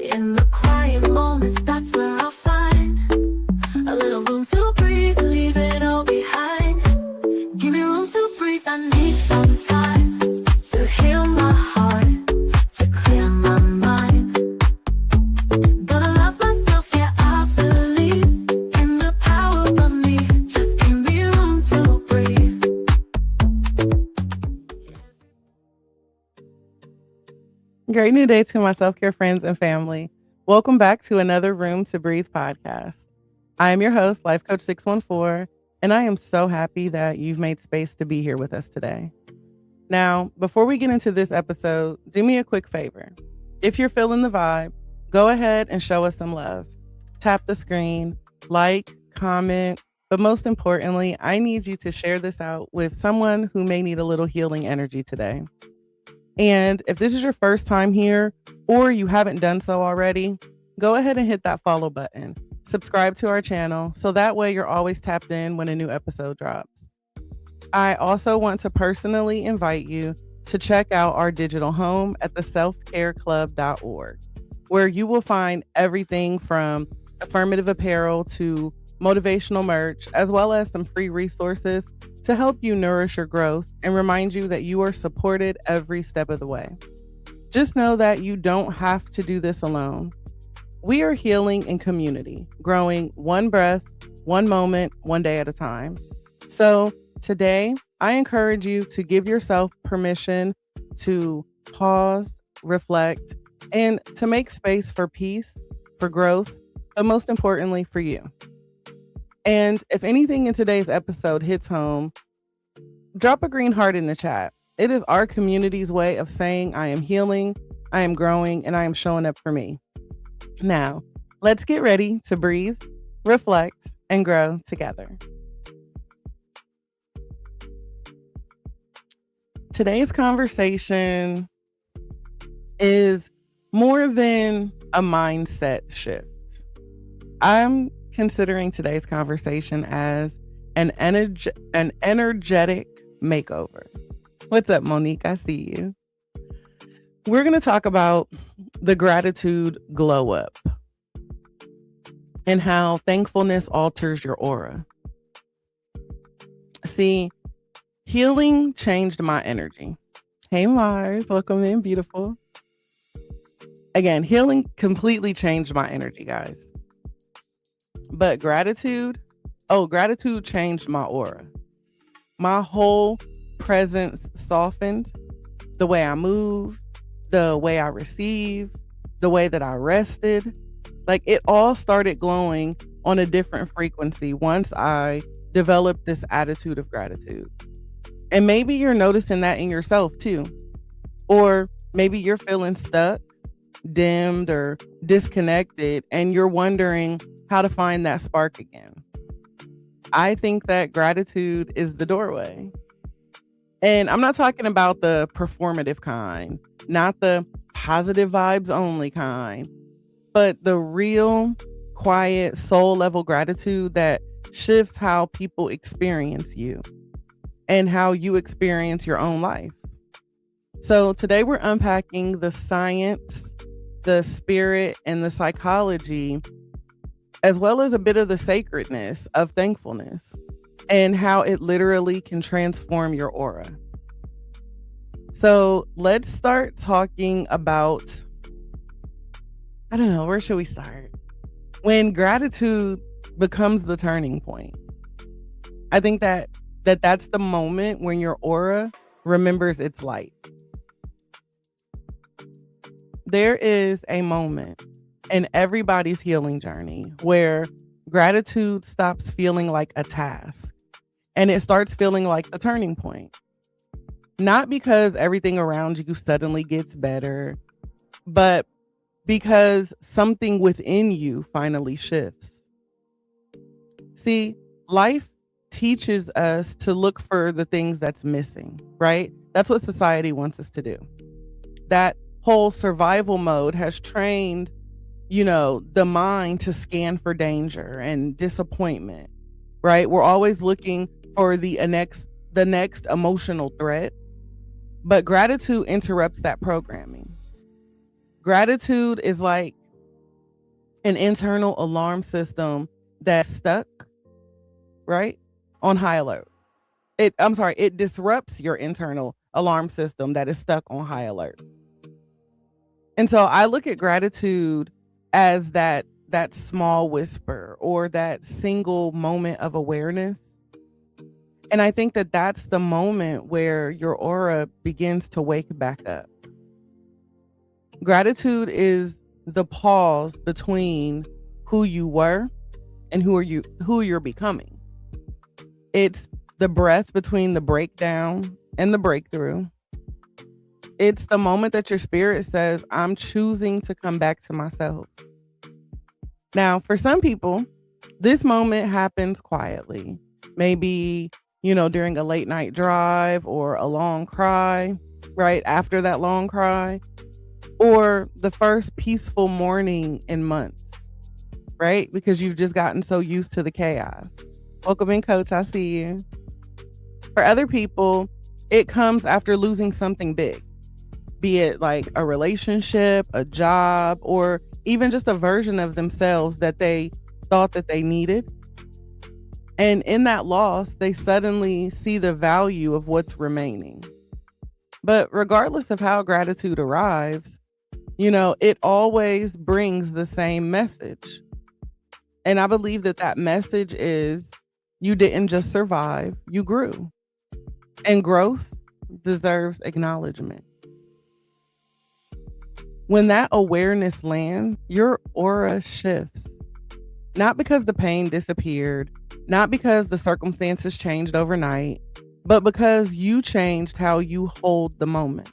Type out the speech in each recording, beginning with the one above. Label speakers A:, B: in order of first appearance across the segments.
A: In the quiet moments, that's where I'll find a little room to breathe, leave it all behind. Give me room to breathe, I need some time to heal my heart, to clear my mind. Gonna love myself, yeah, I believe in the power of me. Just give me room to breathe.
B: Great new day to my self-care friends and family. Welcome back to another Room to Breathe podcast. I am your host, Life Coach 614, and I am so happy that you've made space to be here with us today. Now, before we get into this episode, do me a quick favor. If you're feeling the vibe, go ahead and show us some love. Tap the screen, like, comment, but most importantly, I need you to share this out with someone who may need a little healing energy today. And if this is your first time here or you haven't done so already, go ahead and hit that follow button. Subscribe to our channel so that way you're always tapped in when a new episode drops. I also want to personally invite you to check out our digital home at theselfcareclub.org, where you will find everything from affirmative apparel to motivational merch, as well as some free resources to help you nourish your growth and remind you that you are supported every step of the way. Just know that you don't have to do this alone. We are healing in community, growing one breath, one moment, one day at a time. So today, I encourage you to give yourself permission to pause, reflect, and to make space for peace, for growth, but most importantly, for you. And if anything in today's episode hits home, drop a green heart in the chat. It is our community's way of saying I am healing, I am growing, and I am showing up for me. Now, let's get ready to breathe, reflect, and grow together. Today's conversation is more than a mindset shift. I'm considering today's conversation as an energetic makeover. What's up, Monique? I see you. We're going to talk about the gratitude glow up and how thankfulness alters your aura. See, healing changed my energy. Hey, Mars, welcome in, beautiful. Again, healing completely changed my energy, guys. But gratitude changed my aura. My whole presence softened. The way I move, the way I receive, the way that I rested. Like it all started glowing on a different frequency once I developed this attitude of gratitude. And maybe you're noticing that in yourself too. Or maybe you're feeling stuck, dimmed, or disconnected, and you're wondering how to find that spark again. I think that gratitude is the doorway. And I'm not talking about the performative kind, not the positive vibes only kind, but the real, quiet, soul level gratitude that shifts how people experience you and how you experience your own life. So today we're unpacking the science, the spirit, and the psychology, as well as a bit of the sacredness of thankfulness and how it literally can transform your aura. So let's start talking about, I don't know, where should we start? When gratitude becomes the turning point. I think that's the moment when your aura remembers its light. There is a moment in everybody's healing journey where gratitude stops feeling like a task and it starts feeling like the turning point. Not because everything around you suddenly gets better, but because something within you finally shifts. See, life teaches us to look for the things that's missing, right? That's what society wants us to do. That whole survival mode has trained, the mind to scan for danger and disappointment, right? We're always looking for the next emotional threat, but gratitude interrupts that programming. Gratitude is like an internal alarm system that's stuck, right, on high alert. It disrupts your internal alarm system that is stuck on high alert. And so I look at gratitude as that small whisper or that single moment of awareness. And I think that that's the moment where your aura begins to wake back up. Gratitude is the pause between who you were and who you're becoming. It's the breath between the breakdown and the breakthrough. It's the moment that your spirit says, I'm choosing to come back to myself. Now, for some people, this moment happens quietly. Maybe, during a late night drive or a long cry, right after that long cry, or the first peaceful morning in months, right? Because you've just gotten so used to the chaos. Welcome in, Coach. I see you. For other people, it comes after losing something big, be it like a relationship, a job, or even just a version of themselves that they thought that they needed. And in that loss, they suddenly see the value of what's remaining. But regardless of how gratitude arrives, it always brings the same message. And I believe that message is you didn't just survive, you grew. And growth deserves acknowledgement. When that awareness lands, your aura shifts. Not because the pain disappeared, not because the circumstances changed overnight, but because you changed how you hold the moment.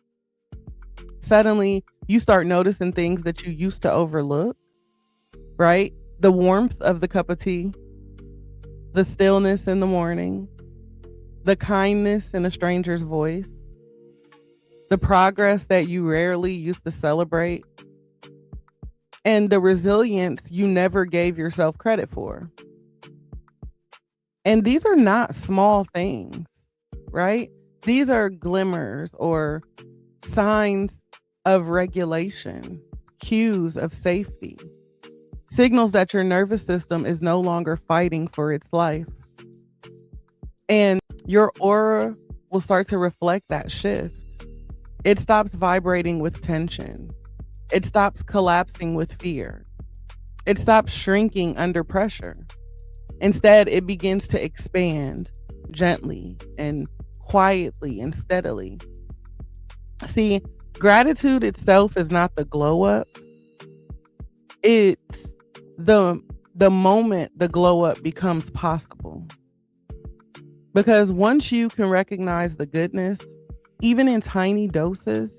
B: Suddenly, you start noticing things that you used to overlook, right? The warmth of the cup of tea, the stillness in the morning, the kindness in a stranger's voice, the progress that you rarely used to celebrate, and the resilience you never gave yourself credit for. And these are not small things, right? These are glimmers or signs of regulation, cues of safety, signals that your nervous system is no longer fighting for its life. And your aura will start to reflect that shift. It stops vibrating with tension. It stops collapsing with fear. It stops shrinking under pressure. Instead, it begins to expand gently and quietly and steadily. See, gratitude itself is not the glow up. It's the moment the glow up becomes possible. Because once you can recognize the goodness, even in tiny doses,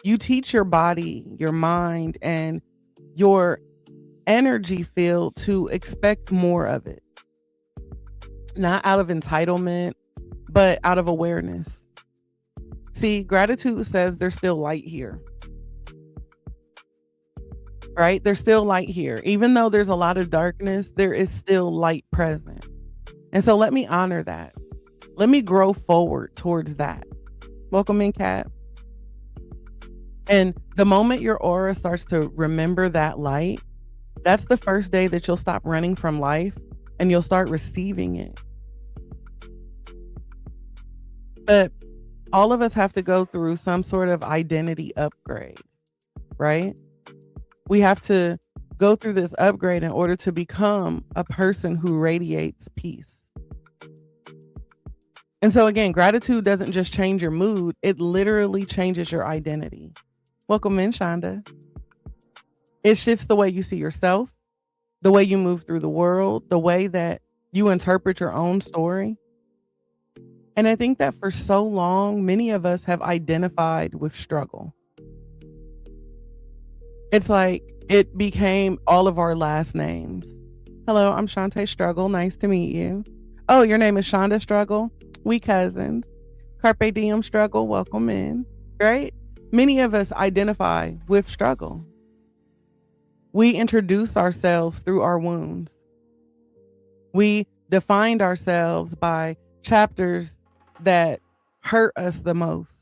B: you teach your body, your mind, and your energy field to expect more of it. Not out of entitlement, but out of awareness. See, gratitude says there's still light here. Right? There's still light here. Even though there's a lot of darkness, there is still light present. And so let me honor that. Let me grow forward towards that. Welcome in, Kat. And the moment your aura starts to remember that light, that's the first day that you'll stop running from life and you'll start receiving it. But all of us have to go through some sort of identity upgrade, right? We have to go through this upgrade in order to become a person who radiates peace. And so again, gratitude doesn't just change your mood, it literally changes your identity. Welcome in, Shonda. It shifts the way you see yourself, the way you move through the world, the way that you interpret your own story. And I think that for so long, many of us have identified with struggle. It's like it became all of our last names. Hello, I'm Shantae Struggle. Nice to meet you. Oh, your name is Shonda Struggle? We cousins. Carpe Diem Struggle. Welcome in. Right? Many of us identify with struggle. We introduce ourselves through our wounds. We defined ourselves by chapters that hurt us the most.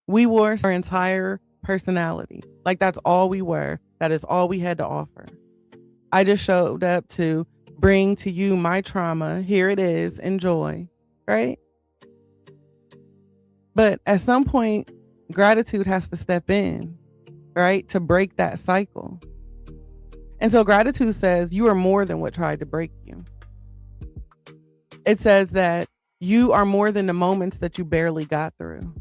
B: We wore our entire personality. Like that's all we were. That is all we had to offer. I just showed up to bring to you my trauma. Here it is. Enjoy. Right? But at some point, gratitude has to step in, right? To break that cycle. And so gratitude says you are more than what tried to break you. It says that you are more than the moments that you barely got through.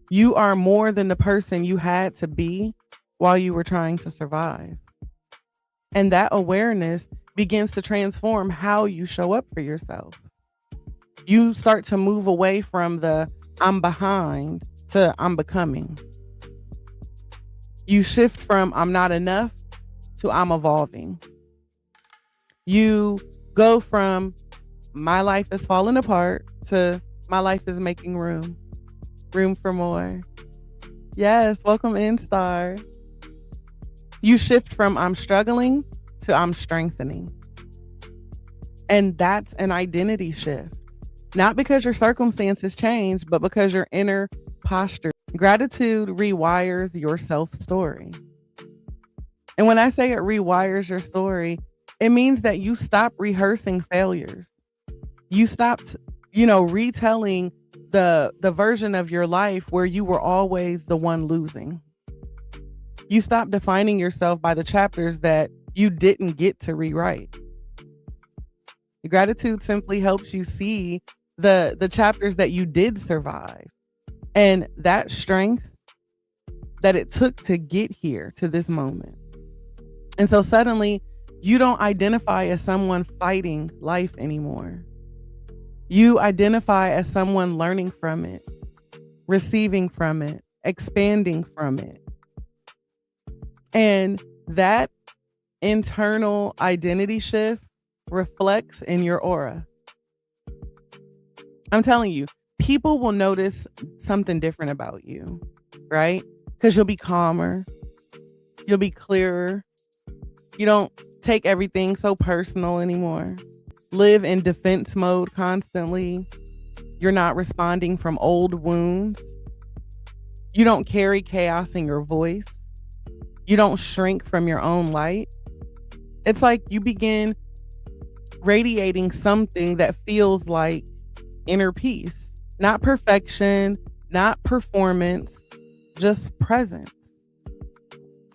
B: You are more than the person you had to be while you were trying to survive. And that awareness begins to transform how you show up for yourself. You start to move away from the I'm behind to I'm becoming. You shift from I'm not enough to I'm evolving. You go from my life is falling apart to my life is making room. Room for more. Yes, welcome in, Star. You shift from I'm struggling to I'm strengthening. And that's an identity shift. Not because your circumstances change, but because your inner posture. Gratitude rewires your self-story. And when I say it rewires your story, it means that you stop rehearsing failures. You stopped, retelling the version of your life where you were always the one losing. You stop defining yourself by the chapters that you didn't get to rewrite. Gratitude simply helps you see the chapters that you did survive and that strength that it took to get here to this moment. And so suddenly you don't identify as someone fighting life anymore. You identify as someone learning from it, receiving from it, expanding from it. And that internal identity shift reflects in your aura. I'm telling you, people will notice something different about you, right? Because you'll be calmer, you'll be clearer. You don't take everything so personal anymore. Live in defense mode constantly. You're not responding from old wounds. You don't carry chaos in your voice. You don't shrink from your own light. It's like you begin radiating something that feels like inner peace, not perfection, not performance, just presence.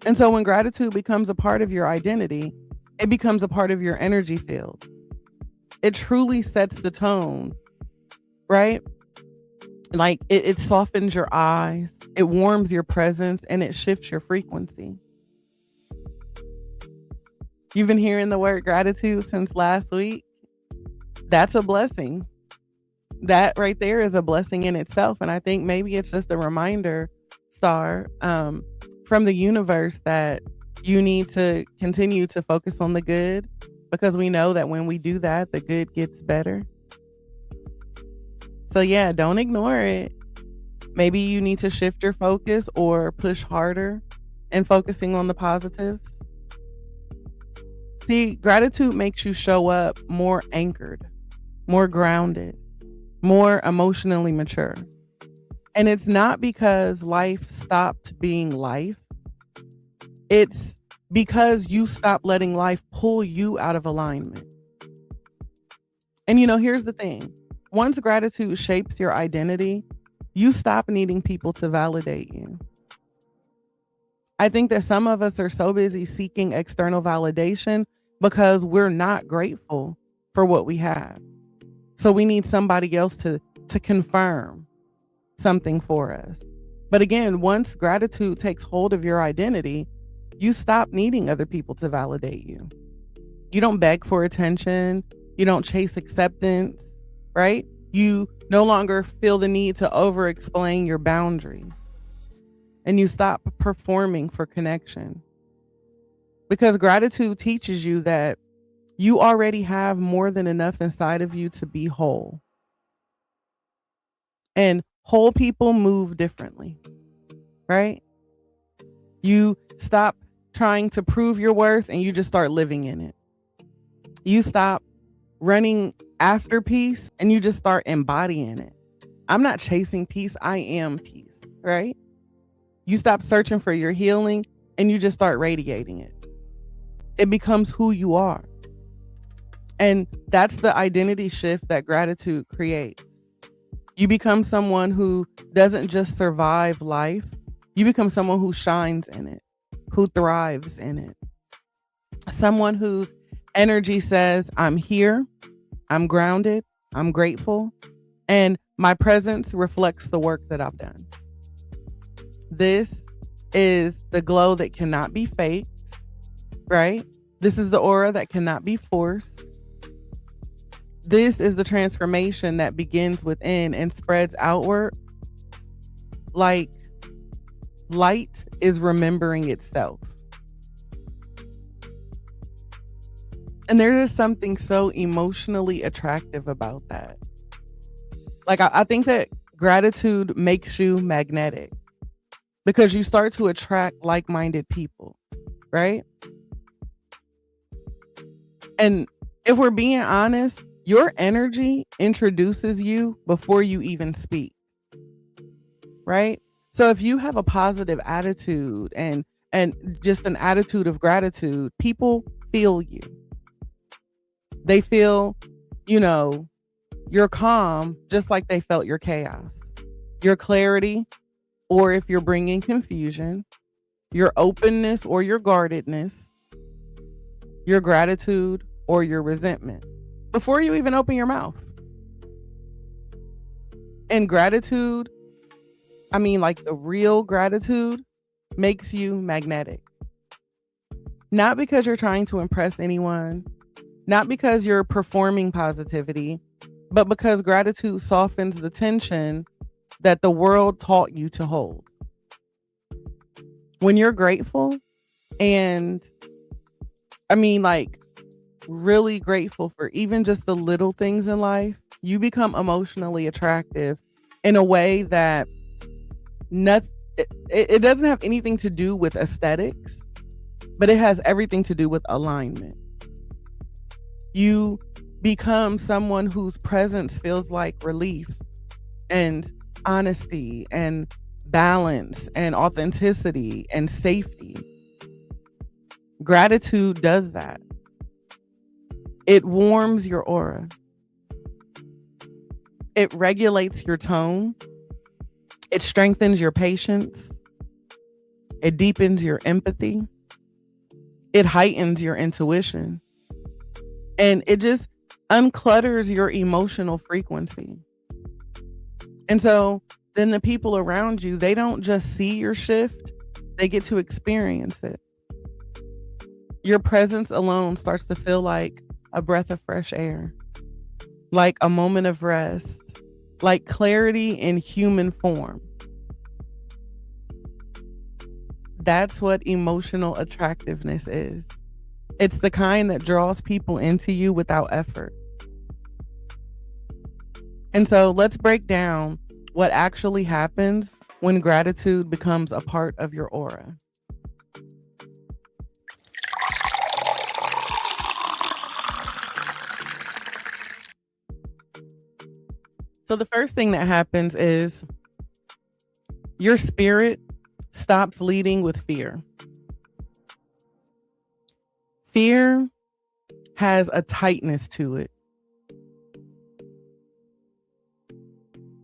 B: And so when gratitude becomes a part of your identity, it becomes a part of your energy field. It truly sets the tone, right? Like it softens your eyes, it warms your presence, and it shifts your frequency. You've been hearing the word gratitude since last week. That's a blessing. That right there is a blessing in itself. And I think maybe it's just a reminder, Star, from the universe that you need to continue to focus on the good, because we know that when we do that, the good gets better. So yeah, don't ignore it. Maybe you need to shift your focus or push harder in focusing on the positives. See, gratitude makes you show up more anchored, more grounded, more emotionally mature. And it's not because life stopped being life. It's because you stopped letting life pull you out of alignment. And here's the thing. Once gratitude shapes your identity, you stop needing people to validate you. I think that some of us are so busy seeking external validation because we're not grateful for what we have. So we need somebody else to confirm something for us. But again, once gratitude takes hold of your identity, you stop needing other people to validate you. You don't beg for attention. You don't chase acceptance, right? You no longer feel the need to over-explain your boundaries. And you stop performing for connection. Because gratitude teaches you that you already have more than enough inside of you to be whole. And whole people move differently, right? You stop trying to prove your worth and you just start living in it. You stop running after peace and you just start embodying it. I'm not chasing peace. I am peace, right? You stop searching for your healing and you just start radiating it. It becomes who you are. And that's the identity shift that gratitude creates. You become someone who doesn't just survive life. You become someone who shines in it, who thrives in it. Someone whose energy says, I'm here, I'm grounded, I'm grateful, and my presence reflects the work that I've done. This is the glow that cannot be faked, right? This is the aura that cannot be forced. This is the transformation that begins within and spreads outward like light is remembering itself. And there is something so emotionally attractive about that. Like, I think that gratitude makes you magnetic because you start to attract like-minded people, right? And if we're being honest, your energy introduces you before you even speak, right? So if you have a positive attitude and just an attitude of gratitude, people feel you. They feel, your calm just like they felt your chaos, your clarity, or if you're bringing confusion, your openness or your guardedness, your gratitude or your resentment before you even open your mouth. And gratitude, like the real gratitude, makes you magnetic. Not because you're trying to impress anyone, not because you're performing positivity, but because gratitude softens the tension that the world taught you to hold. When you're grateful and really grateful for even just the little things in life, you become emotionally attractive in a way that it doesn't have anything to do with aesthetics, but it has everything to do with alignment. You become someone whose presence feels like relief and honesty and balance and authenticity and safety. Gratitude does that. It warms your aura. It regulates your tone. It strengthens your patience. It deepens your empathy. It heightens your intuition. And it just unclutters your emotional frequency. And so then the people around you, they don't just see your shift, they get to experience it. Your presence alone starts to feel like a breath of fresh air, like a moment of rest, like clarity in human form. That's what emotional attractiveness is. It's the kind that draws people into you without effort. And so let's break down what actually happens when gratitude becomes a part of your aura. So the first thing that happens is your spirit stops leading with fear. Fear has a tightness to it.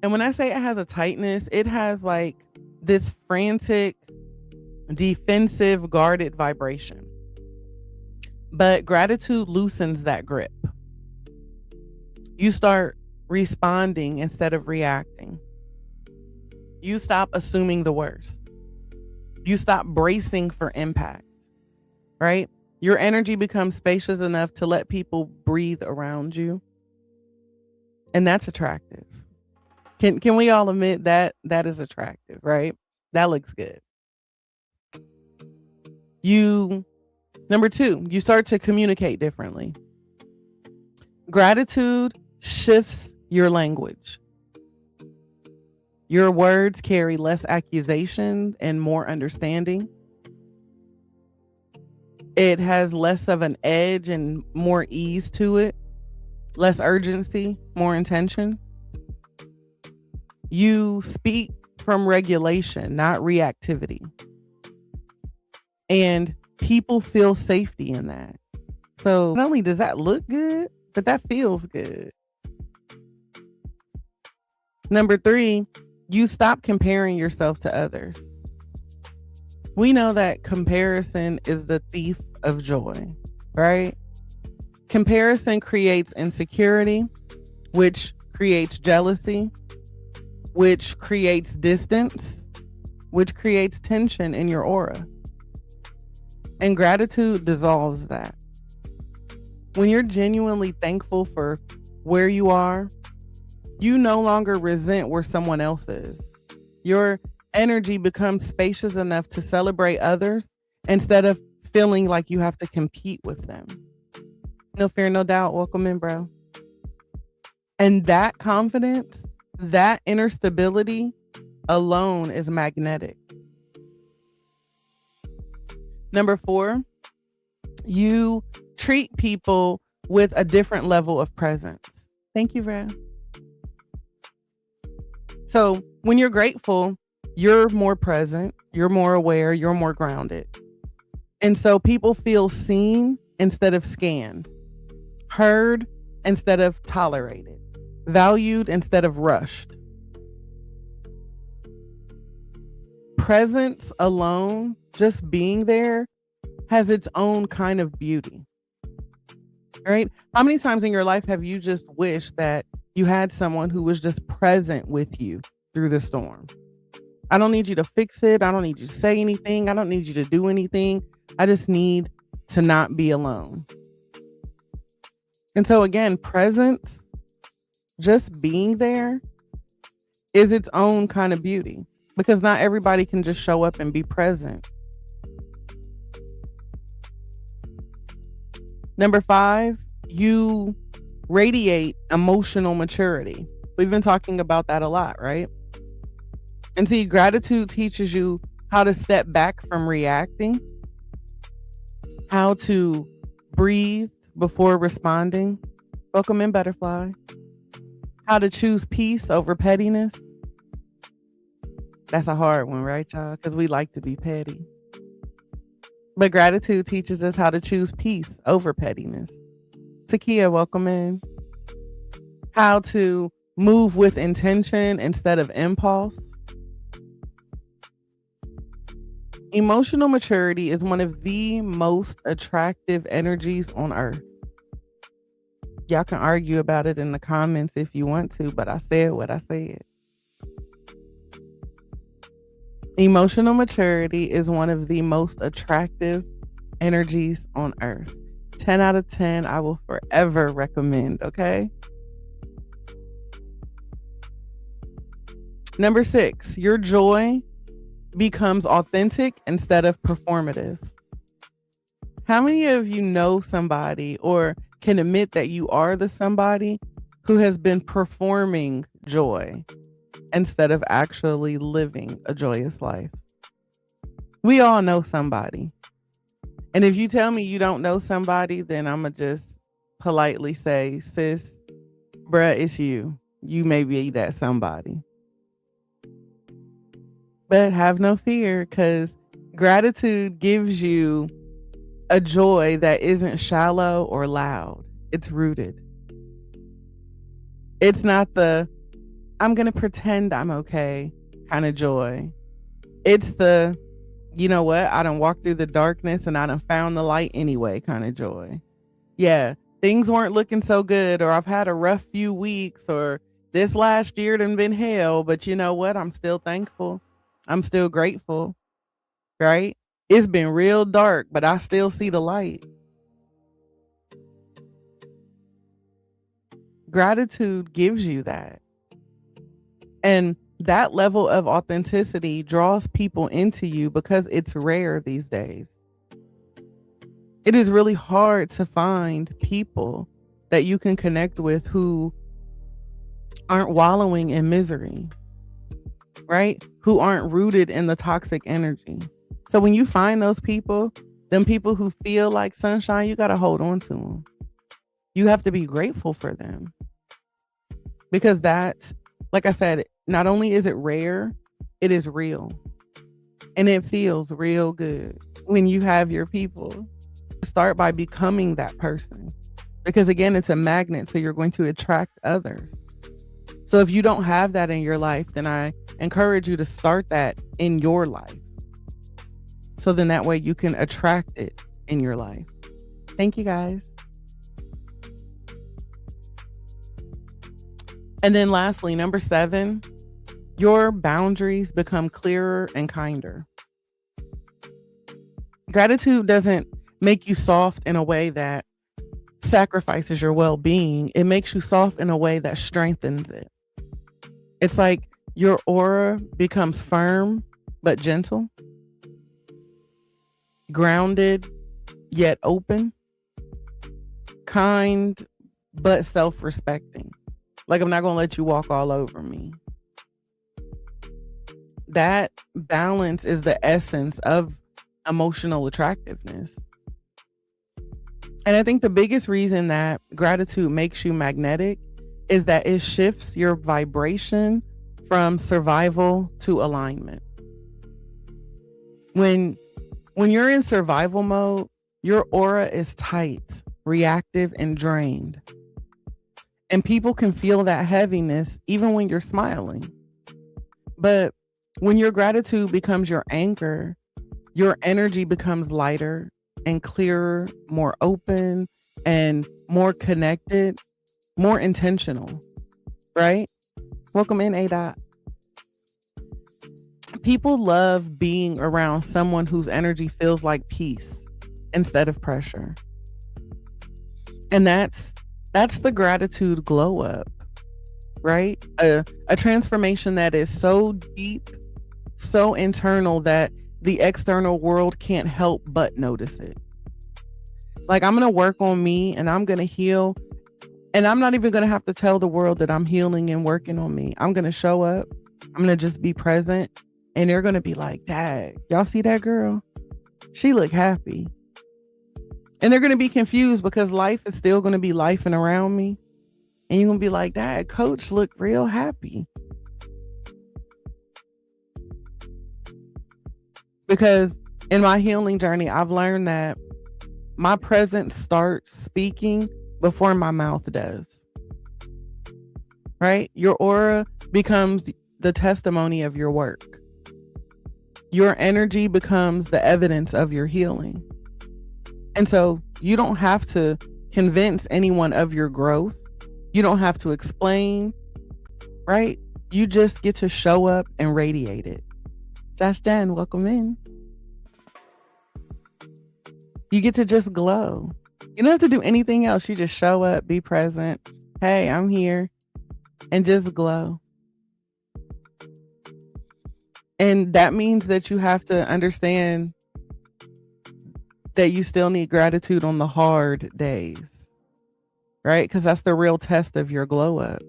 B: And when I say it has a tightness, it has like this frantic, defensive, guarded vibration. But gratitude loosens that grip. You start responding instead of reacting. You stop assuming the worst. You stop bracing for impact, right? Your energy becomes spacious enough to let people breathe around you. And that's attractive. Can we all admit that that is attractive, right? That looks good. Number two, you start to communicate differently. Gratitude shifts your language. Your words carry less accusation and more understanding. It has less of an edge and more ease to it, less urgency, more intention. You speak from regulation, not reactivity. And people feel safety in that. So not only does that look good, but that feels good. Number 3, you stop comparing yourself to others. We know that comparison is the thief of joy, right? Comparison creates insecurity, which creates jealousy, which creates distance, which creates tension in your aura. And gratitude dissolves that. When you're genuinely thankful for where you are, you no longer resent where someone else is. Your energy becomes spacious enough to celebrate others instead of feeling like you have to compete with them. No fear, no doubt. Welcome in, bro. And that confidence, that inner stability alone is magnetic. Number 4, you treat people with a different level of presence. Thank you, bro. So when you're grateful, you're more present, you're more aware, you're more grounded. And so people feel seen instead of scanned, heard instead of tolerated, valued instead of rushed. Presence alone, just being there, has its own kind of beauty. Right? How many times in your life have you just wished that you had someone who was just present with you through the storm? I don't need you to fix it. I don't need you to say anything. I don't need you to do anything. I just need to not be alone. And so again, presence, just being there, is its own kind of beauty, because not everybody can just show up and be present. Number 5, you radiate emotional maturity. We've been talking about that a lot, right? And see, gratitude teaches you how to step back from reacting, how to breathe before responding. Welcome in, butterfly. How to choose peace over pettiness. That's a hard one, right, y'all? Because we like to be petty. But gratitude teaches us how to choose peace over pettiness. Takia, welcome in. How to move with intention instead of impulse. Emotional maturity is one of the most attractive energies on earth. Y'all can argue about it in the comments if you want to, but I said what I said. Emotional maturity is one of the most attractive energies on earth. 10 out of 10, I will forever recommend, okay? Number 6, your joy becomes authentic instead of performative. How many of you know somebody or can admit that you are the somebody who has been performing joy instead of actually living a joyous life? We all know somebody. And if you tell me you don't know somebody, then I'm going to just politely say, sis, bruh, it's you. You may be that somebody. But have no fear, because gratitude gives you a joy that isn't shallow or loud. It's rooted. It's not the, I'm going to pretend I'm okay kind of joy. It's the, you know what? I done walked through the darkness and I done found the light anyway kind of joy. Yeah, things weren't looking so good, or I've had a rough few weeks, or this last year done been hell, but you know what? I'm still thankful. I'm still grateful, right? It's been real dark, but I still see the light. Gratitude gives you that. And that level of authenticity draws people into you because it's rare these days. It is really hard to find people that you can connect with who aren't wallowing in misery, right? Who aren't rooted in the toxic energy. So when you find those people, them people who feel like sunshine, you got to hold on to them. You have to be grateful for them. Because that, like I said, not only is it rare, it is real. And it feels real good when you have your people. Start by becoming that person. Because again, it's a magnet, so you're going to attract others. So if you don't have that in your life, then I encourage you to start that in your life. So then that way you can attract it in your life. Thank you, guys. And then lastly, number 7, your boundaries become clearer and kinder. Gratitude doesn't make you soft in a way that sacrifices your well-being. It makes you soft in a way that strengthens it. It's like your aura becomes firm but gentle, grounded yet open, kind but self-respecting. Like, I'm not going to let you walk all over me. That balance is the essence of emotional attractiveness. And I think the biggest reason that gratitude makes you magnetic is that it shifts your vibration from survival to alignment. When you're in survival mode, your aura is tight, reactive, and drained. And people can feel that heaviness even when you're smiling. But when your gratitude becomes your anchor, your energy becomes lighter and clearer, more open and more connected, more intentional, right? Welcome in, A. People love being around someone whose energy feels like peace instead of pressure. And that's the gratitude glow up, right? A transformation that is so deep, so internal that the external world can't help but notice it. Like, I'm going to work on me and I'm going to heal. And I'm not even going to have to tell the world that I'm healing and working on me. I'm going to show up. I'm going to just be present. And they're going to be like, Dad, y'all see that girl? She look happy. And they're going to be confused because life is still going to be lifing around me. And you're going to be like, Dad, Coach look real happy. Because in my healing journey, I've learned that my presence starts speaking before my mouth does. Right? Your aura becomes the testimony of your work. Your energy becomes the evidence of your healing. And so you don't have to convince anyone of your growth. You don't have to explain, right? You just get to show up and radiate it. Josh Dan, welcome in. You get to just glow. You don't have to do anything else. You just show up, be present. Hey, I'm here. And just glow. And that means that you have to understand that you still need gratitude on the hard days, right? Because that's the real test of your glow up.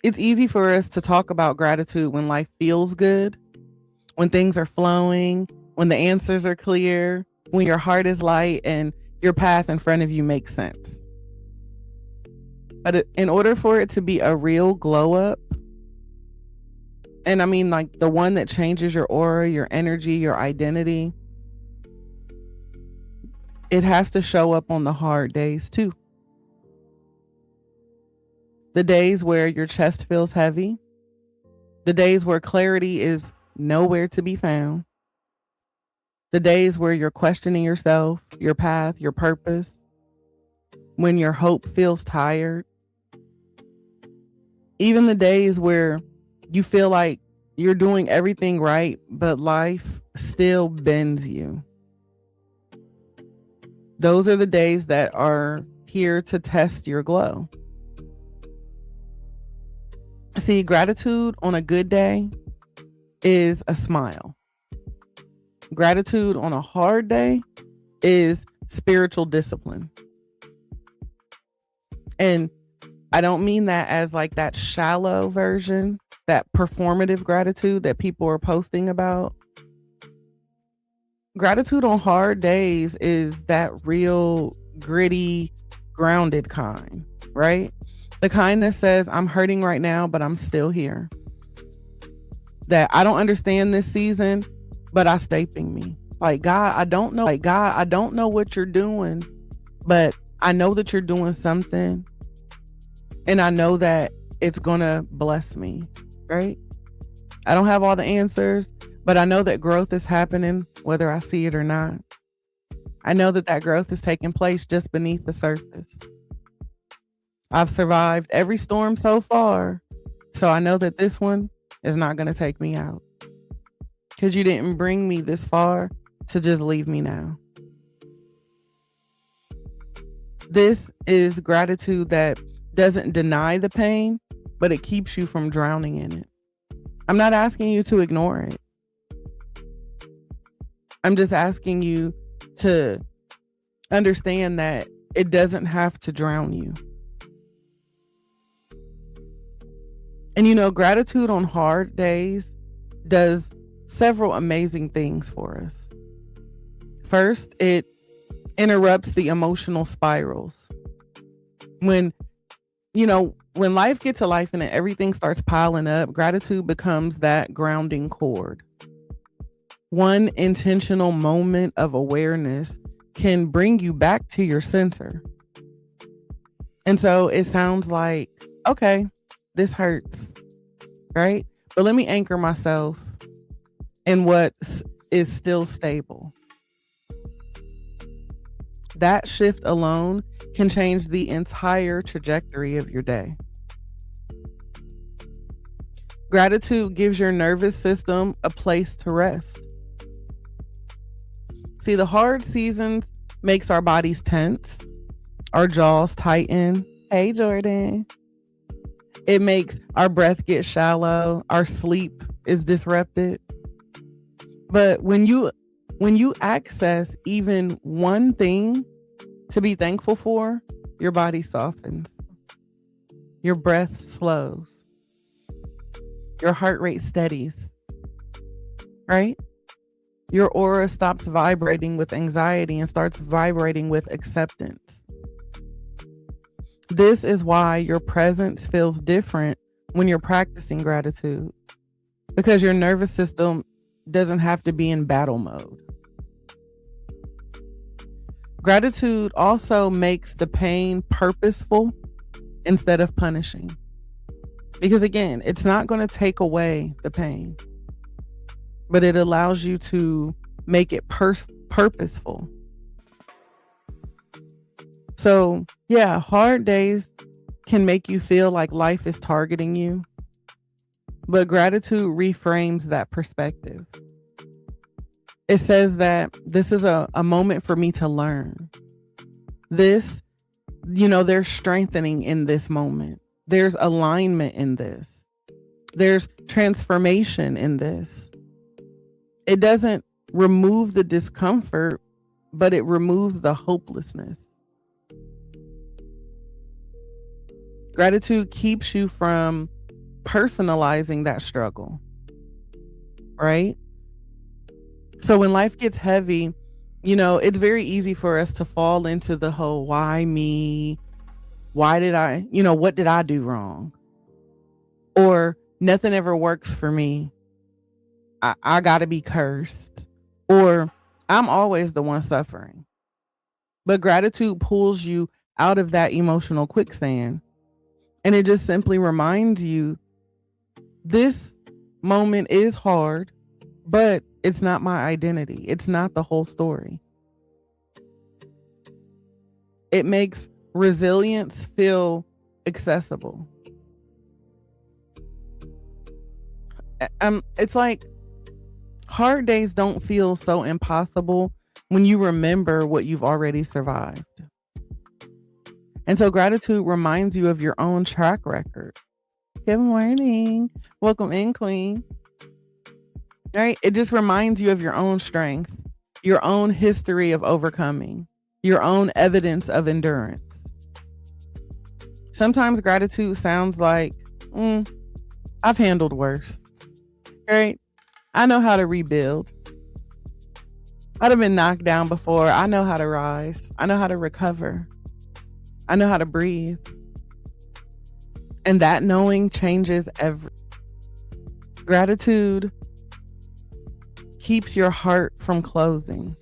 B: It's easy for us to talk about gratitude when life feels good, when things are flowing, when the answers are clear, when your heart is light and your path in front of you makes sense. But in order for it to be a real glow up, and I mean like the one that changes your aura, your energy, your identity, it has to show up on the hard days too. The days where your chest feels heavy, the days where clarity is nowhere to be found, the days where you're questioning yourself, your path, your purpose, when your hope feels tired, even the days where you feel like you're doing everything right, but life still bends you. Those are the days that are here to test your glow. See, gratitude on a good day is a smile. Gratitude on a hard day is spiritual discipline. And I don't mean that as like that shallow version, that performative gratitude that people are posting about. Gratitude on hard days is that real gritty, grounded kind, right? The kind that says, I'm hurting right now, but I'm still here. that I don't understand this season, but I staping me. Like, God, I don't know what you're doing, but I know that you're doing something, and I know that it's gonna bless me, right? I don't have all the answers, but I know that growth is happening whether I see it or not. I know that that growth is taking place just beneath the surface. I've survived every storm so far, so I know that this one is not going to take me out, because you didn't bring me this far to just leave me now. This is gratitude that doesn't deny the pain, but it keeps you from drowning in it. I'm not asking you to ignore it. I'm just asking you to understand that it doesn't have to drown you. And you know, gratitude on hard days does several amazing things for us. First, it interrupts the emotional spirals. When life gets to life and everything starts piling up, gratitude becomes that grounding cord. One intentional moment of awareness can bring you back to your center. And so it sounds like, okay, this hurts, right? But let me anchor myself in what is still stable. That shift alone can change the entire trajectory of your day. Gratitude gives your nervous system a place to rest. See, the hard seasons makes our bodies tense, our jaws tighten. Hey, Jordan. It makes our breath get shallow, our sleep is disrupted. But when you access even one thing to be thankful for, your body softens. Your breath slows. Your heart rate steadies. Right? Your aura stops vibrating with anxiety and starts vibrating with acceptance. This is why your presence feels different when you're practicing gratitude, because your nervous system doesn't have to be in battle mode. Gratitude also makes the pain purposeful instead of punishing. Because again, it's not going to take away the pain, but it allows you to make it purposeful. So yeah, hard days can make you feel like life is targeting you, but gratitude reframes that perspective. It says that this is a moment for me to learn. There's strengthening in this moment. There's alignment in this. There's transformation in this. It doesn't remove the discomfort, but it removes the hopelessness. Gratitude keeps you from personalizing that struggle, right? So when life gets heavy, it's very easy for us to fall into the whole, why me? Why did I, what did I do wrong? Or nothing ever works for me. I gotta be cursed. Or I'm always the one suffering. But gratitude pulls you out of that emotional quicksand. And it just simply reminds you, this moment is hard, but it's not my identity. It's not the whole story. It makes resilience feel accessible. It's like hard days don't feel so impossible when you remember what you've already survived. And so gratitude reminds you of your own track record. Good morning. Welcome in, Queen. Right? It just reminds you of your own strength, your own history of overcoming, your own evidence of endurance. Sometimes gratitude sounds like, I've handled worse. Right? I know how to rebuild. I've been knocked down before. I know how to rise. I know how to recover. I know how to breathe. And that knowing changes everything. Gratitude keeps your heart from closing.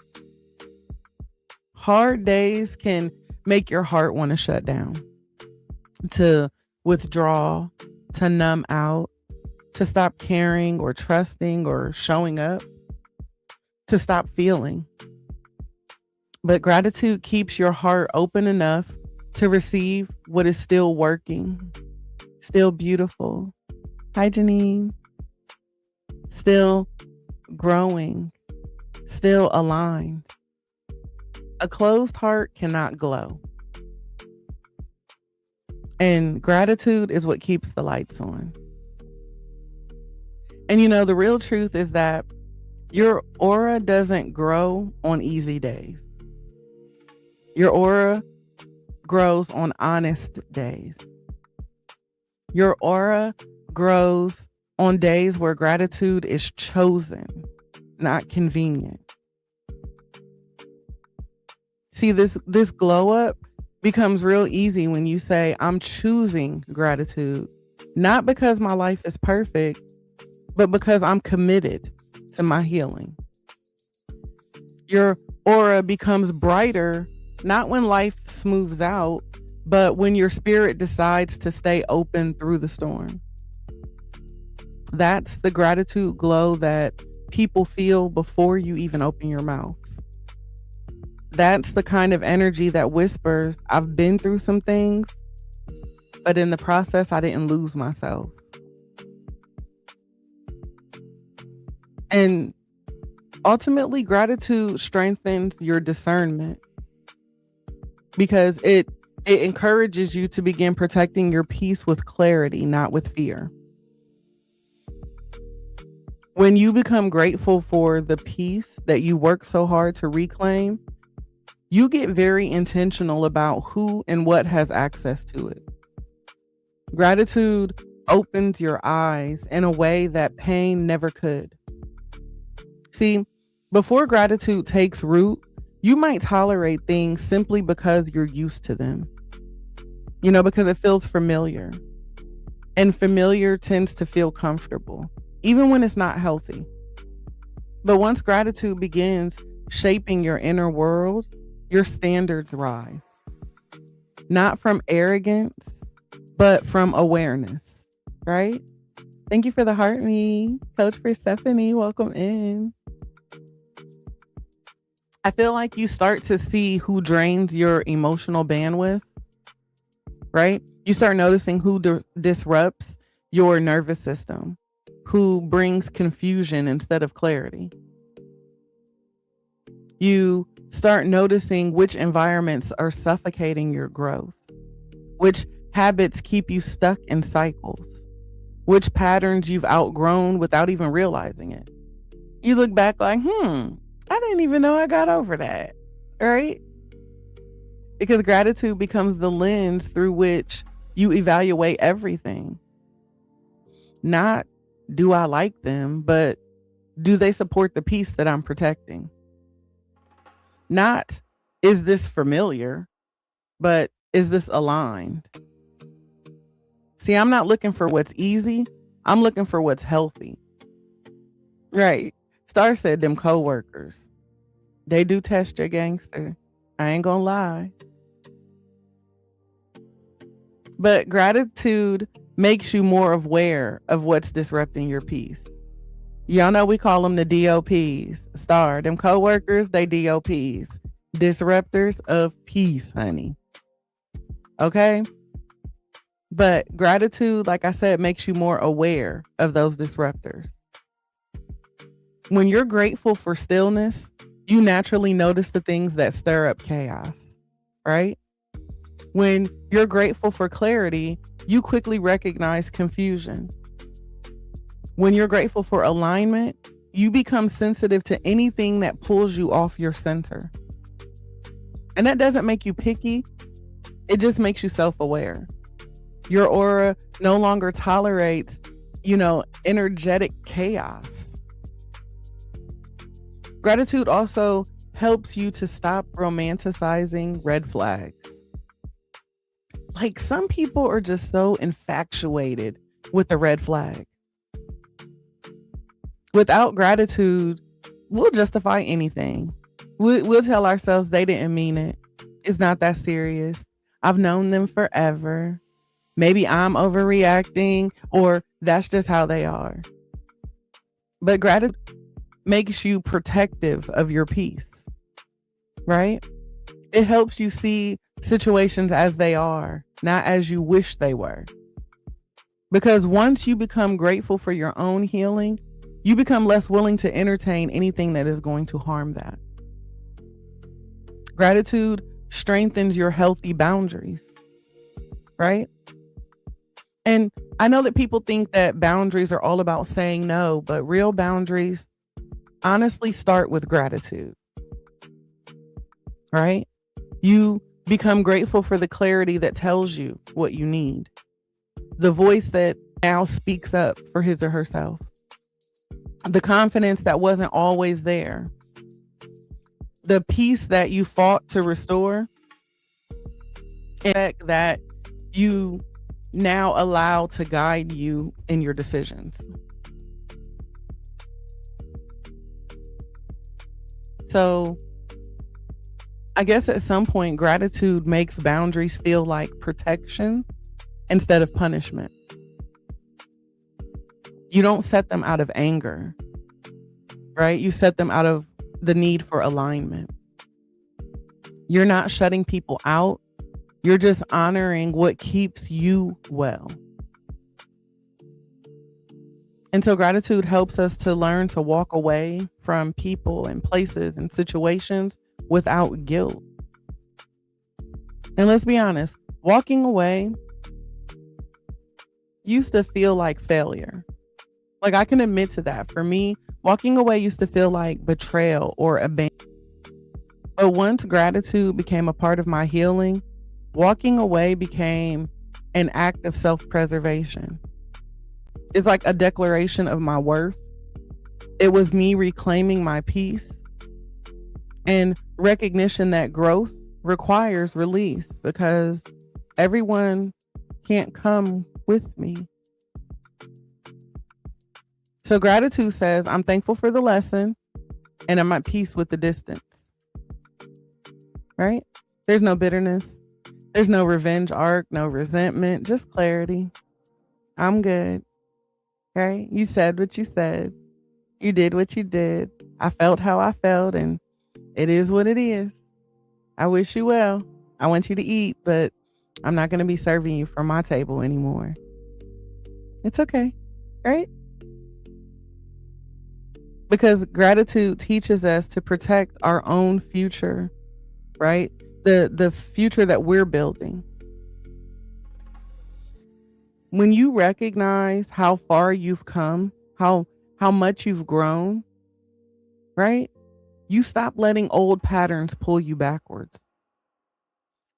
B: Hard days can make your heart want to shut down, to withdraw, to numb out, to stop caring or trusting or showing up, to stop feeling. But gratitude keeps your heart open enough to receive what is still working, still beautiful. Hi, Janine. Still growing, still aligned. A closed heart cannot glow. And gratitude is what keeps the lights on. And the real truth is that your aura doesn't grow on easy days. Your aura grows on honest days. Your aura grows on days where gratitude is chosen, not convenient. See, this glow up becomes real easy when you say, I'm choosing gratitude, not because my life is perfect, but because I'm committed to my healing. Your aura becomes brighter, not when life smooths out, but when your spirit decides to stay open through the storm. That's the gratitude glow that people feel before you even open your mouth. That's the kind of energy that whispers, I've been through some things, but in the process, I didn't lose myself. And ultimately, gratitude strengthens your discernment because it encourages you to begin protecting your peace with clarity, not with fear. When you become grateful for the peace that you work so hard to reclaim, you get very intentional about who and what has access to it. Gratitude opens your eyes in a way that pain never could. See, before gratitude takes root, you might tolerate things simply because you're used to them. Because it feels familiar. And familiar tends to feel comfortable, even when it's not healthy. But once gratitude begins shaping your inner world, your standards rise. Not from arrogance, but from awareness, right? Thank you for the heart me. Coach Persephone, welcome in. I feel like you start to see who drains your emotional bandwidth, right? You start noticing who disrupts your nervous system, who brings confusion instead of clarity. You start noticing which environments are suffocating your growth, which habits keep you stuck in cycles, which patterns you've outgrown without even realizing it. You look back like, I didn't even know I got over that, right? Because gratitude becomes the lens through which you evaluate everything. Not, do I like them, but do they support the peace that I'm protecting? Not, is this familiar, but is this aligned? See, I'm not looking for what's easy. I'm looking for what's healthy. Right. Star said them coworkers, they do test your gangster. I ain't gonna lie. But gratitude makes you more aware of what's disrupting your peace. Y'all know we call them the DOPs. Star, them coworkers, they DOPs. Disruptors of peace, honey. Okay? But gratitude, like I said, makes you more aware of those disruptors. When you're grateful for stillness, you naturally notice the things that stir up chaos, right? When you're grateful for clarity, you quickly recognize confusion. When you're grateful for alignment, you become sensitive to anything that pulls you off your center. And that doesn't make you picky. It just makes you self-aware. Your aura no longer tolerates, energetic chaos. Gratitude also helps you to stop romanticizing red flags. Like, some people are just so infatuated with the red flag. Without gratitude, we'll justify anything. We'll tell ourselves they didn't mean it. It's not that serious. I've known them forever. Maybe I'm overreacting, or that's just how they are. But gratitude makes you protective of your peace, right? It helps you see situations as they are, not as you wish they were. Because once you become grateful for your own healing, you become less willing to entertain anything that is going to harm that. Gratitude strengthens your healthy boundaries, right? And I know that people think that boundaries are all about saying no, but real boundaries honestly start with gratitude, right? You become grateful for the clarity that tells you what you need, the voice that now speaks up for his or herself, the confidence that wasn't always there, the peace that you fought to restore, and that you now allow to guide you in your decisions. So I guess at some point, gratitude makes boundaries feel like protection instead of punishment. You don't set them out of anger, right? You set them out of the need for alignment. You're not shutting people out. You're just honoring what keeps you well. And so gratitude helps us to learn to walk away from people and places and situations without guilt. And let's be honest, walking away used to feel like failure. Like, I can admit to that. For me, walking away used to feel like betrayal or abandonment. But once gratitude became a part of my healing, walking away became an act of self-preservation. It's like a declaration of my worth. It was me reclaiming my peace and recognition that growth requires release, because everyone can't come with me. So gratitude says, I'm thankful for the lesson and I'm at peace with the distance, right? There's no bitterness. There's no revenge arc, no resentment, just clarity. I'm good, right? You said what you said. You did what you did. I felt how I felt, and it is what it is. I wish you well. I want you to eat, but I'm not going to be serving you from my table anymore. It's okay, right? Because gratitude teaches us to protect our own future, right? The future that we're building. When you recognize how far you've come, how much you've grown, right? You stop letting old patterns pull you backwards.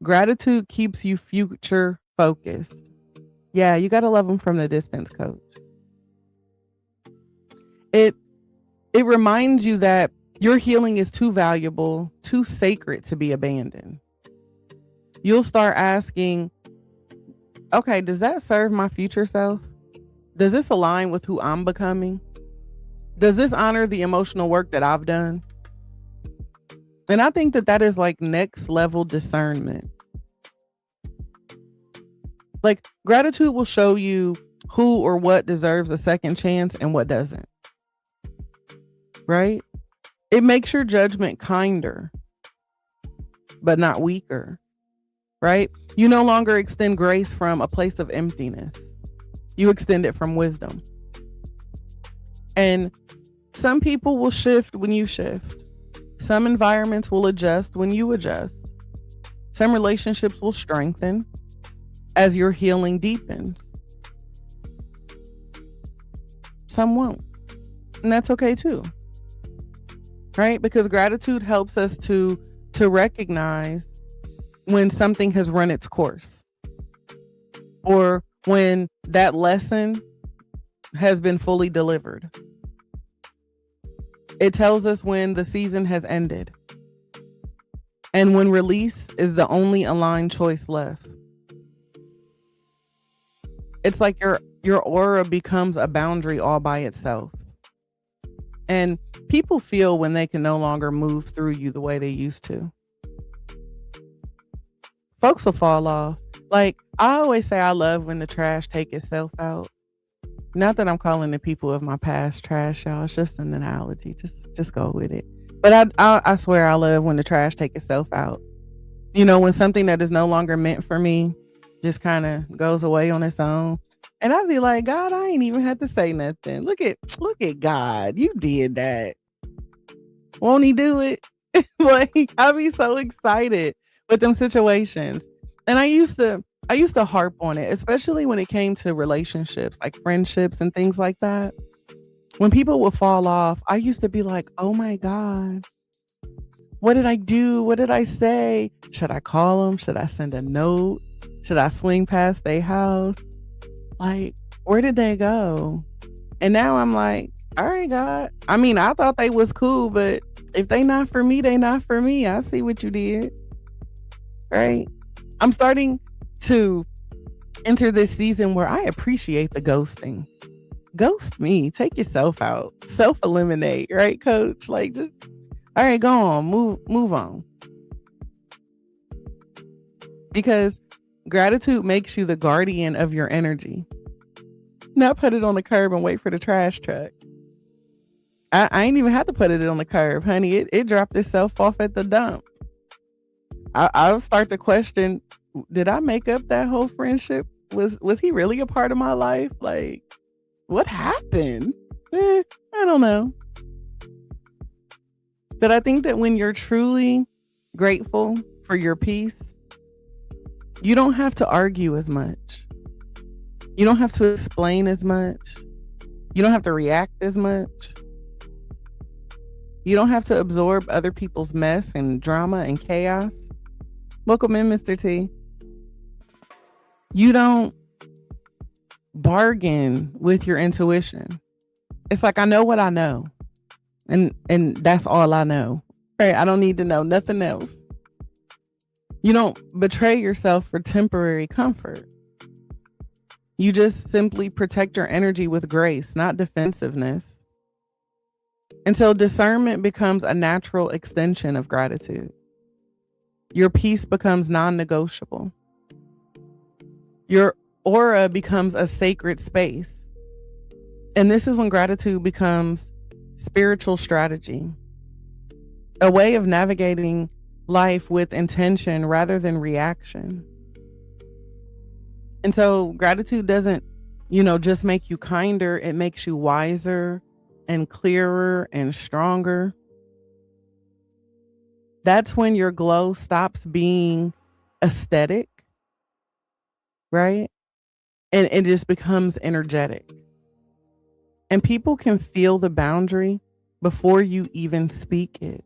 B: Gratitude keeps you future focused. Yeah, you got to love them from the distance, coach. It reminds you that your healing is too valuable, too sacred to be abandoned. You'll start asking, okay, does that serve my future self? Does this align with who I'm becoming? Does this honor the emotional work that I've done? And I think that is like next level discernment. Like, gratitude will show you who or what deserves a second chance and what doesn't. Right? It makes your judgment kinder, but not weaker. Right? You no longer extend grace from a place of emptiness. You extend it from wisdom. And some people will shift when you shift. Some environments will adjust when you adjust. Some relationships will strengthen as your healing deepens. Some won't. And that's okay too. Right? Because gratitude helps us to recognize when something has run its course, or when that lesson has been fully delivered. It tells us when the season has ended and when release is the only aligned choice left. It's like your aura becomes a boundary all by itself. And people feel when they can no longer move through you the way they used to. Folks will fall off. Like, I always say I love when the trash take itself out. Not that I'm calling the people of my past trash, y'all. It's just an analogy. Just go with it. But I swear I love when the trash take itself out. You know, when something that is no longer meant for me just kind of goes away on its own. And I'd be like, God, I ain't even had to say nothing. Look at God. You did that. Won't he do it? Like, I'd be so excited with them situations. And I used to harp on it, especially when it came to relationships, like friendships and things like that. When people would fall off, I used to be like, oh my God, what did I do? What did I say? Should I call them? Should I send a note? Should I swing past their house? Like, where did they go? And now I'm like, all right, God. I mean, I thought they was cool, but if they not for me, they not for me. I see what you did. Right? I'm starting to enter this season where I appreciate the ghosting. Ghost me. Take yourself out. Self-eliminate, right, coach? Like, just, all right, go on. Move on. Because gratitude makes you the guardian of your energy. Not put it on the curb and wait for the trash truck. I ain't even had to put it on the curb, honey. It dropped itself off at the dump. I'll start to question, did I make up that whole friendship? Was he really a part of my life? Like, what happened? I don't know. But I think that when you're truly grateful for your peace, you don't have to argue as much. You don't have to explain as much. You don't have to react as much. You don't have to absorb other people's mess and drama and chaos. Welcome in, Mr. T. You don't bargain with your intuition. It's like, I know what I know. And that's all I know. Right? I don't need to know nothing else. You don't betray yourself for temporary comfort. You just simply protect your energy with grace, not defensiveness. And so discernment becomes a natural extension of gratitude. Your peace becomes non-negotiable. Your aura becomes a sacred space. And this is when gratitude becomes spiritual strategy, a way of navigating life with intention rather than reaction. And so gratitude doesn't, just make you kinder. It makes you wiser and clearer and stronger. That's when your glow stops being aesthetic, right? And it just becomes energetic. And people can feel the boundary before you even speak it.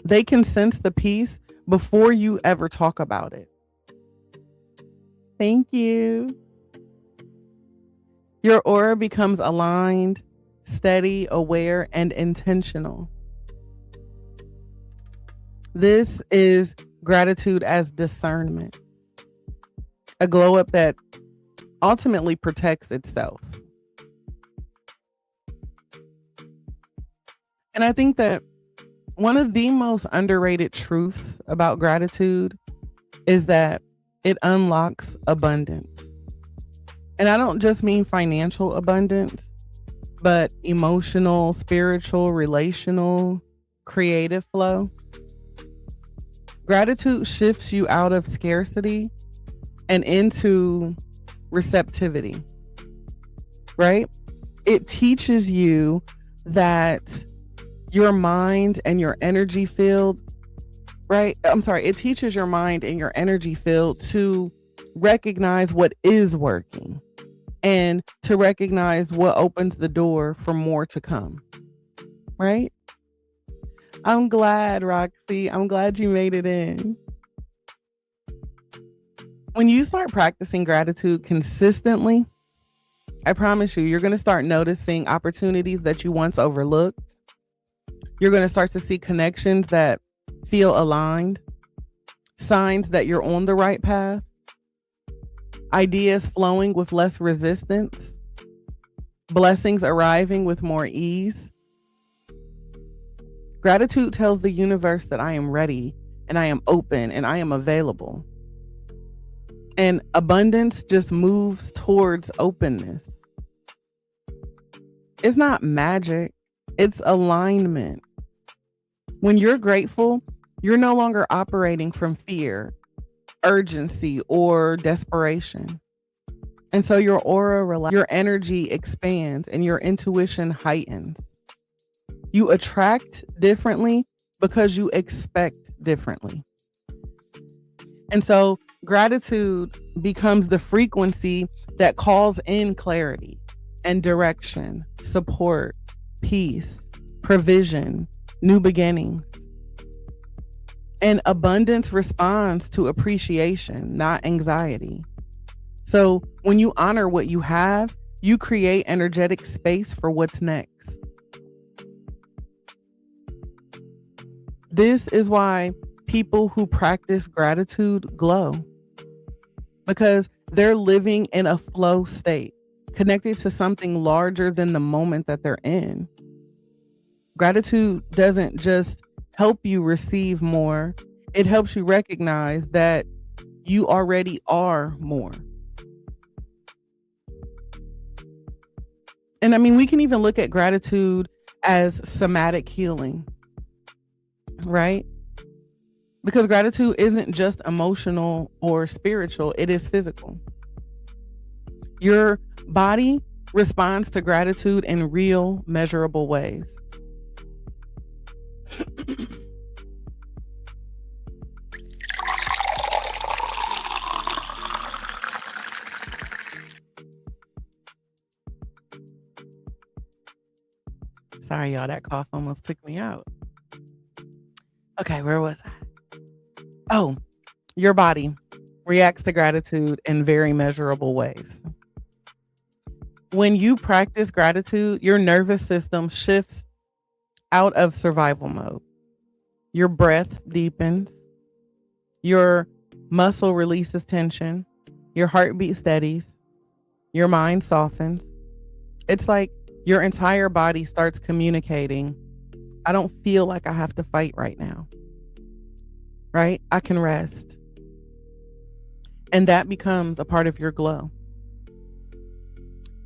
B: They can sense the peace before you ever talk about it. Thank you. Your aura becomes aligned, steady, aware, and intentional. This is gratitude as discernment, a glow up that ultimately protects itself. And I think that one of the most underrated truths about gratitude is that it unlocks abundance. And I don't just mean financial abundance, but emotional, spiritual, relational, creative flow. Gratitude shifts you out of scarcity and into receptivity, right? It teaches you that your mind and your energy field, right? It teaches your mind and your energy field to recognize what is working and to recognize what opens the door for more to come, right? I'm glad, Roxy. I'm glad you made it in. When you start practicing gratitude consistently, I promise you're going to start noticing opportunities that you once overlooked. You're going to start to see connections that feel aligned, signs that you're on the right path, ideas flowing with less resistance. blessings arriving with more ease. Gratitude tells the universe that I am ready and I am open and I am available. And abundance just moves towards openness. It's not magic, it's alignment. When you're grateful, you're no longer operating from fear, urgency, or desperation. And so your aura, your energy expands and your intuition heightens. You attract differently because you expect differently. And so gratitude becomes the frequency that calls in clarity and direction, support, peace, provision, new beginnings. And abundance responds to appreciation, not anxiety. So when you honor what you have, you create energetic space for what's next. This is why people who practice gratitude glow, because they're living in a flow state, connected to something larger than the moment that they're in. Gratitude doesn't just help you receive more, it helps you recognize that you already are more. And I mean, we can even look at gratitude as somatic healing, right? Because gratitude isn't just emotional or spiritual, it is physical. Your body responds to gratitude in real, measurable ways. Sorry, y'all, that cough almost took me out. Okay, where was I? Oh, your body reacts to gratitude in very measurable ways. When you practice gratitude, your nervous system shifts out of survival mode. Your breath deepens. Your muscle releases tension. Your heartbeat steadies. Your mind softens. It's like your entire body starts communicating, I don't feel like I have to fight right now. Right? I can rest. And that becomes a part of your glow.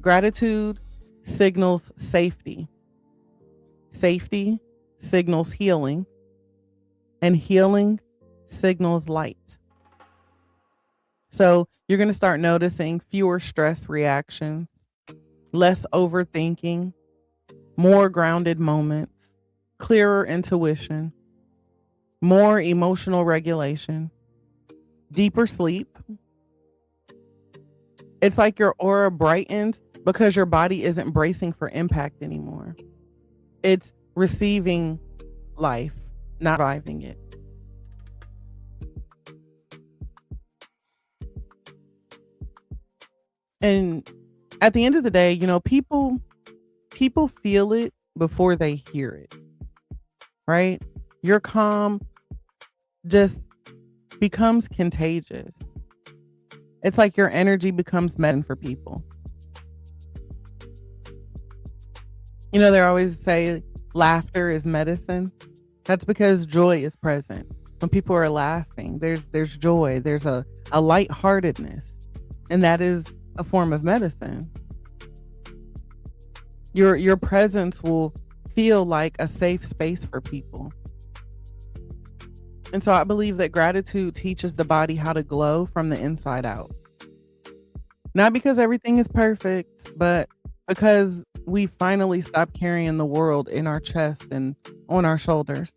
B: Gratitude signals safety. Safety signals healing. And healing signals light. So you're going to start noticing fewer stress reactions, less overthinking, more grounded moments, clearer intuition, more emotional regulation, deeper sleep. It's like your aura brightens because your body isn't bracing for impact anymore. It's receiving life, not surviving it. And at the end of the day, you know, people feel it before they hear it, right? Your calm just becomes contagious. It's like your energy becomes medicine for people. You know, they always say laughter is medicine. That's because joy is present. When people are laughing, there's joy, there's a lightheartedness, and that is a form of medicine. Your presence will feel like a safe space for people. And so I believe that gratitude teaches the body how to glow from the inside out. Not because everything is perfect, but because we finally stop carrying the world in our chest and on our shoulders.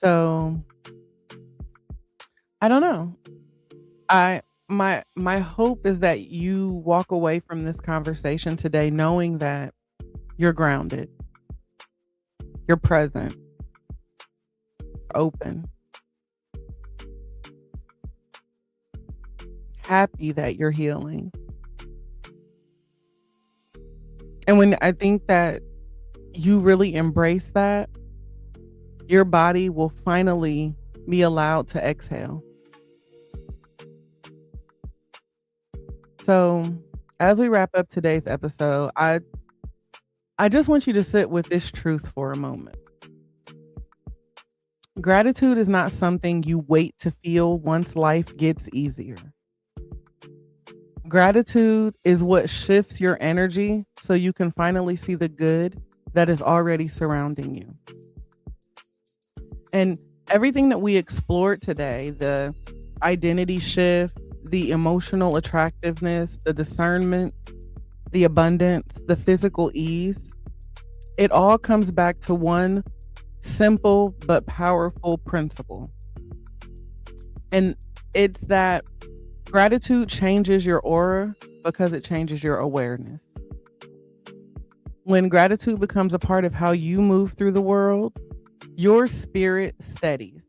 B: So I don't know. My hope is that you walk away from this conversation today knowing that you're grounded, you're present, open, happy that you're healing. And when I think that you really embrace that, your body will finally be allowed to exhale. So, as we wrap up today's episode, I just want you to sit with this truth for a moment. Gratitude is not something you wait to feel once life gets easier. Gratitude is what shifts your energy so you can finally see the good that is already surrounding you. And everything that we explored today, the identity shift, the emotional attractiveness, the discernment, the abundance, the physical ease, it all comes back to one simple but powerful principle. And it's that gratitude changes your aura because it changes your awareness. When gratitude becomes a part of how you move through the world, your spirit steadies,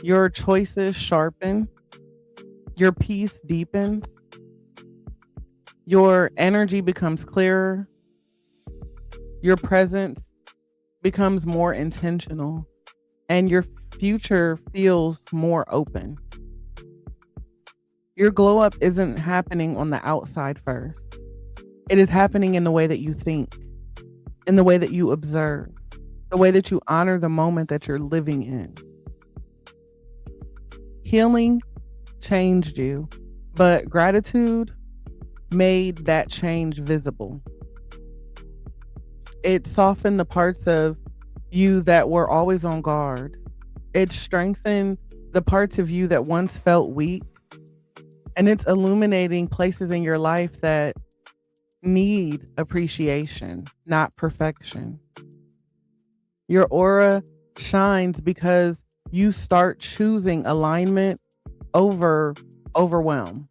B: your choices sharpen, your peace deepens, your energy becomes clearer, your presence becomes more intentional, and your future feels more open. Your glow up isn't happening on the outside first. It is happening in the way that you think, in the way that you observe, the way that you honor the moment that you're living in. Healing changed you, but gratitude made that change visible. It softened the parts of you that were always on guard. It strengthened the parts of you that once felt weak. And it's illuminating places in your life that need appreciation, not perfection. Your aura shines because you start choosing alignment over overwhelm,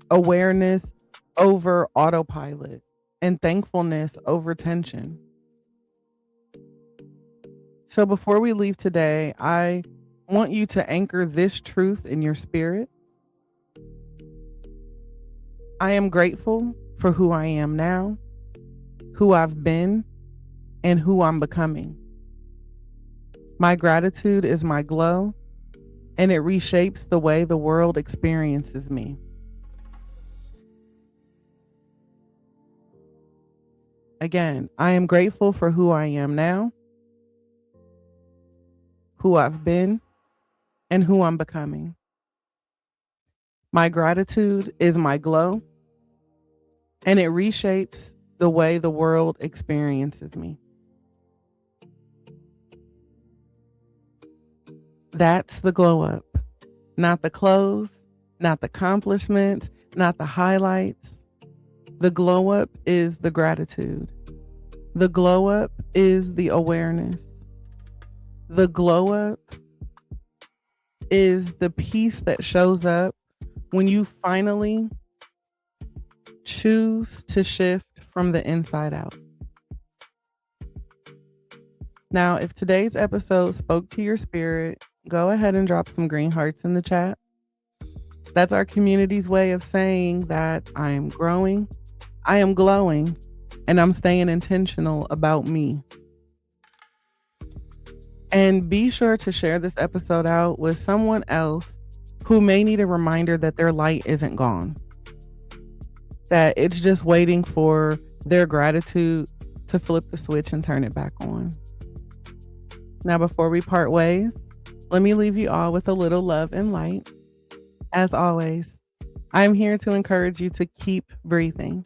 B: awareness over autopilot, and thankfulness over tension. So before we leave today, I want you to anchor this truth in your spirit. I am grateful for who I am now, who I've been, and who I'm becoming. My gratitude is my glow, and it reshapes the way the world experiences me. Again, I am grateful for who I am now, who I've been, and who I'm becoming. My gratitude is my glow, and it reshapes the way the world experiences me. That's the glow up, not the clothes, not the accomplishments, not the highlights. The glow up is the gratitude. The glow up is the awareness. The glow up is the peace that shows up when you finally choose to shift from the inside out. Now, if today's episode spoke to your spirit, go ahead and drop some green hearts in the chat. That's our community's way of saying that I am growing, I am glowing, and I'm staying intentional about me. And be sure to share this episode out with someone else who may need a reminder that their light isn't gone, that it's just waiting for their gratitude to flip the switch and turn it back on. Now, before we part ways, let me leave you all with a little love and light. As always, I'm here to encourage you to keep breathing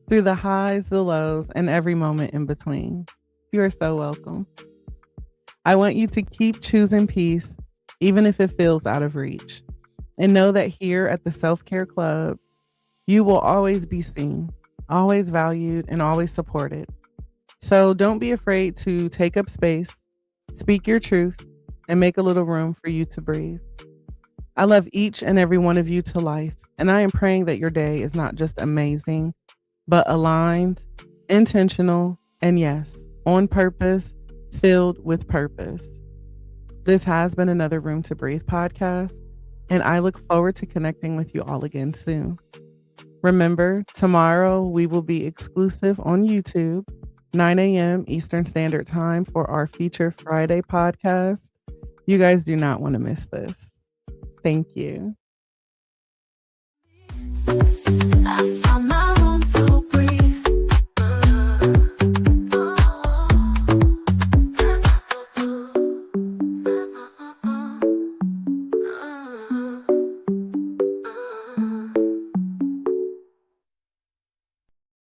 B: through the highs, the lows, and every moment in between. You are so welcome. I want you to keep choosing peace, even if it feels out of reach. And know that here at the Self-Care Club, you will always be seen, always valued, and always supported. So don't be afraid to take up space, speak your truth, and make a little room for you to breathe. I love each and every one of you to life, and I am praying that your day is not just amazing, but aligned, intentional, and yes, on purpose, filled with purpose. This has been another Room to Breathe podcast, and I look forward to connecting with you all again soon. Remember, tomorrow we will be exclusive on YouTube, 9 a.m. Eastern Standard Time for our Feature Friday podcast. You guys do not want to miss this. Thank you.
A: I